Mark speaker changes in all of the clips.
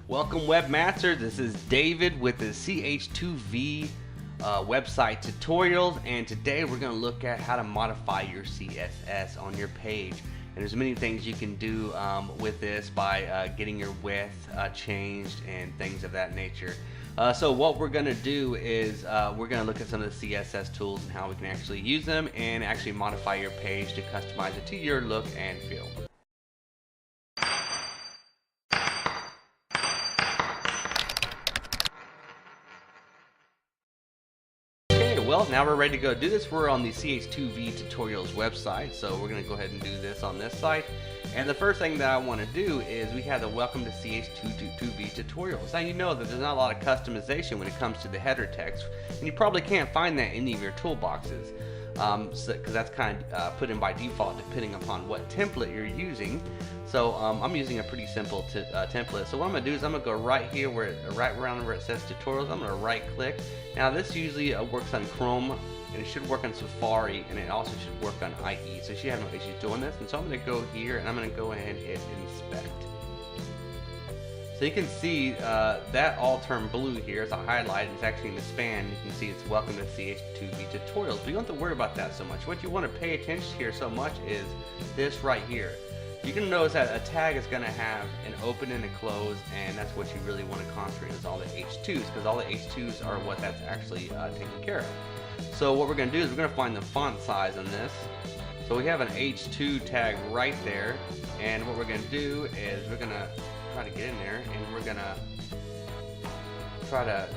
Speaker 1: Welcome webmasters, this is David with the CH2V website tutorials, and today we're going to look at how to modify your CSS on your page. And there's many things you can do with this by getting your width changed and things of that nature. So what we're going to do is we're going to look at some of the CSS tools and how we can actually use them and actually modify your page to customize it to your look and feel. Well, now we're ready to go do this. We're on the CH2V Tutorials website, so we're going to go ahead and do this on this site. And the first thing that I want to do is we have the Welcome to CH2V Tutorials. Now you know that there's not a lot of customization when it comes to the header text, and you probably can't find that in any of your toolboxes, because that's kind of put in by default depending upon what template you're using. So I'm using a pretty simple template. So what I'm going to do is I'm going to go right here, right around where it says tutorials. I'm going to right click. Now this usually works on Chrome, and it should work on Safari, and it also should work on IE. So you should have no issues doing this. And so I'm going to go here and I'm going to go ahead and hit inspect. So you can see that all turned blue here is a highlight. It's actually in the span. You can see it's welcome to CH2V Tutorials. But you don't have to worry about that so much. What you want to pay attention to here so much is this right here. You can notice that a tag is going to have an open and a close, and that's what you really want to concentrate on, is all the H2s, because all the H2s are what that's actually taking care of. So what we're going to do is we're going to find the font size on this. So we have an H2 tag right there, and what we're going to do is we're going to try to get in there, and we're going to try to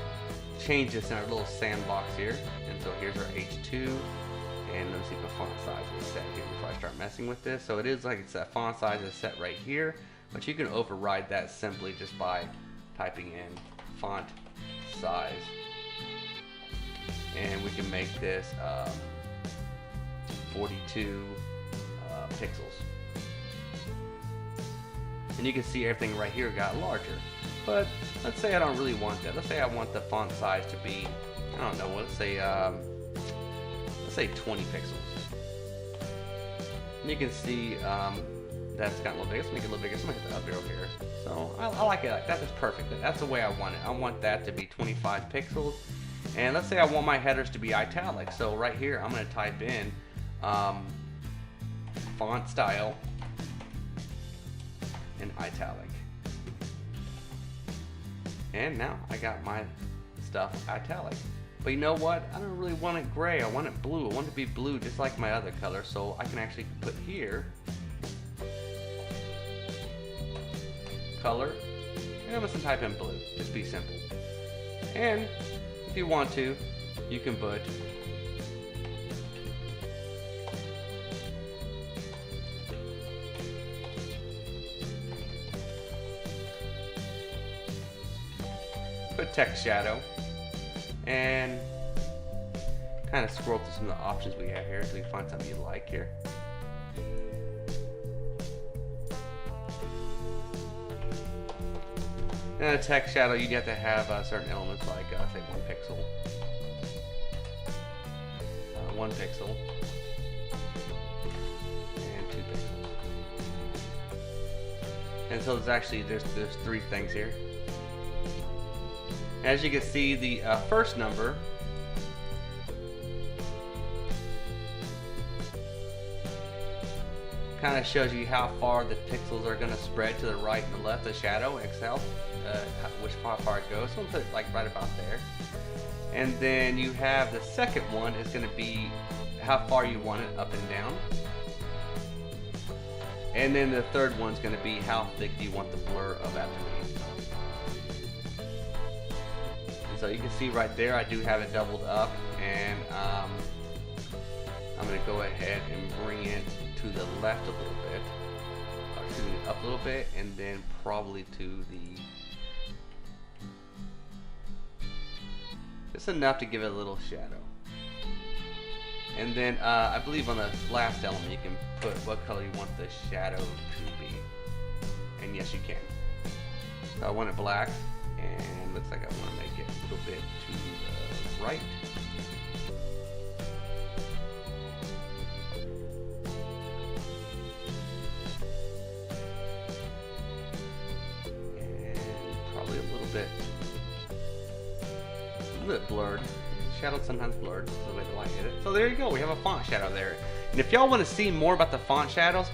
Speaker 1: change this in our little sandbox here. And so here's our H2. And let me see if the font size is set here before I start messing with this. So it is like it's that font size is set right here, but you can override that simply just by typing in font size, and we can make this 42 pixels. And you can see everything right here got larger. But let's say I don't really want that. Let's say I want the font size to be, I don't know, let's say 20 pixels. And you can see that's got a little bigger. Let's make it a little bigger. So I'm gonna hit the up arrow here. So I like it like that. That's perfect. That's the way I want it. I want that to be 25 pixels. And let's say I want my headers to be italic. So right here I'm gonna type in font style and italic. And now I got my stuff italic. But you know what? I don't really want it gray. I want it blue. I want it to be blue just like my other color. So I can actually put here color, and I'm just type in blue. Just be simple. And if you want to, you can put text shadow, and kind of scroll through some of the options we have here so you can find something you like here. And a text shadow, you have to have certain elements like say 1 pixel, 1 pixel, and 2 pixels. And so there's 3 things here. As you can see, the first number kind of shows you how far the pixels are going to spread to the right and the left, the shadow, Excel, how far it goes. So we'll put it like right about there. And then you have the second one is going to be how far you want it up and down. And then the third one's going to be how thick do you want the blur of that to be. So you can see right there I do have it doubled up, and I'm going to go ahead and bring it to the left a little bit, or excuse me, up a little bit, and then probably to the, just enough to give it a little shadow. And then I believe on the last element you can put what color you want the shadow to be, and yes you can. So I want it black, and looks like I want to make it a little bit to the right. And bit blurred. Shadow sometimes blurred, the way the light hit it. So there you go, we have a font shadow there. And if y'all want to see more about the font shadows,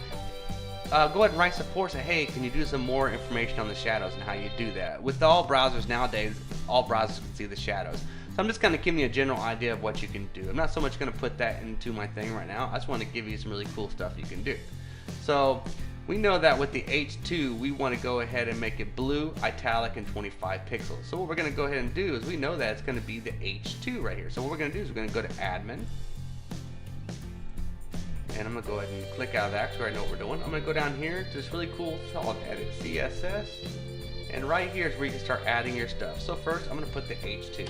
Speaker 1: go ahead and write support, say, hey, can you do some more information on the shadows and how you do that? With all browsers nowadays, all browsers can see the shadows. So I'm just going to give you a general idea of what you can do. I'm not so much going to put that into my thing right now. I just want to give you some really cool stuff you can do. So we know that with the H2, we want to go ahead and make it blue, italic, and 25 pixels. So what we're going to go ahead and do is we know that it's going to be the H2 right here. So what we're going to do is we're going to go to admin. And I'm going to go ahead and click out of that because we already know what we're doing. I'm going to go down here to this really cool called edit CSS. And right here is where you can start adding your stuff. So first I'm going to put the H2.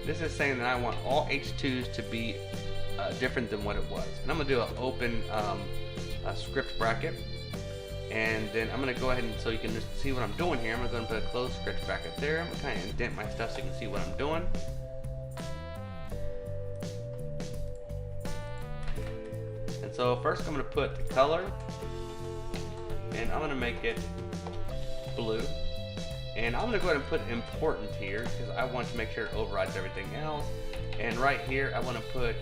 Speaker 1: This is saying that I want all H2s to be different than what it was. And I'm going to do an open script bracket. And then I'm going to go ahead and so you can just see what I'm doing here. I'm going to go and put a closed script bracket there. I'm going to kind of indent my stuff so you can see what I'm doing. And so first I'm going to put the color, and I'm going to make it blue. And I'm going to go ahead and put important here because I want to make sure it overrides everything else. And right here I want to put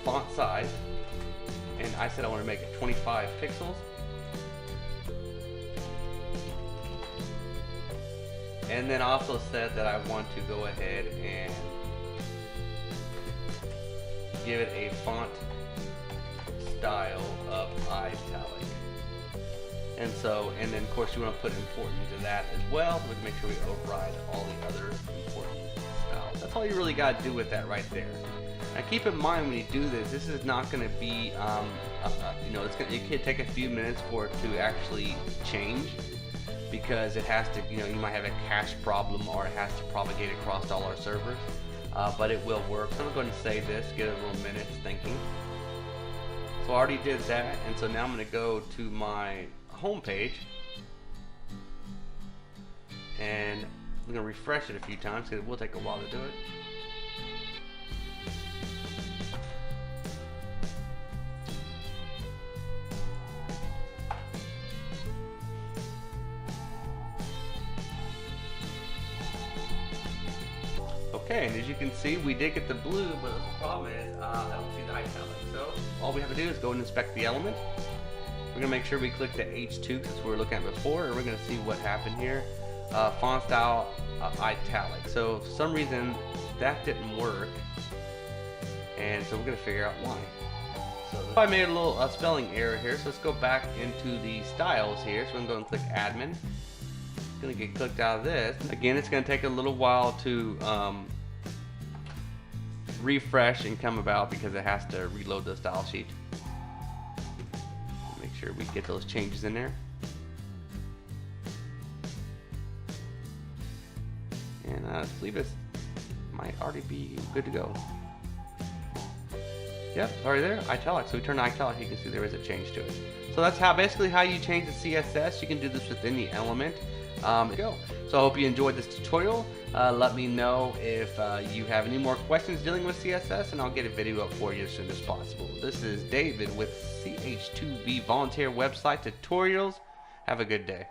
Speaker 1: font size, and I said I want to make it 25 pixels. And then I also said that I want to go ahead and give it a font style of italic. And then of course you want to put important to that as well, so we can make sure we override all the other important styles. That's all you really got to do with that right there. Now keep in mind when you do this, this is not going to be, it could take a few minutes for it to actually change, because it has to, you might have a cache problem or it has to propagate across all our servers, but it will work. So I'm going to go ahead and save this, get a little minute thinking. So I already did that, and so now I'm going to go to my home page, and I'm going to refresh it a few times because it will take a while to do it. Okay, and as you can see, we did get the blue, but the problem is I don't see the italic. So all we have to do is go and inspect the element. We're going to make sure we click the H2 because that's what we were looking at before, and we're going to see what happened here. Font style italic. So for some reason that didn't work, and so we're going to figure out why. So I made a little spelling error here, so let's go back into the styles here. So we're going to go and click admin. It's going to get clicked out of this. Again, it's going to take a little while to refresh and come about because it has to reload the style sheet. Make sure we get those changes in there. And I believe this might already be good to go. Yep, it's already there, italic. So we turn to italic, you can see there is a change to it. So that's basically how you change the CSS. You can do this with any element. So I hope you enjoyed this tutorial. Let me know if you have any more questions dealing with CSS, and I'll get a video up for you as soon as possible. This is David with CH2V Volunteer Website Tutorials. Have a good day.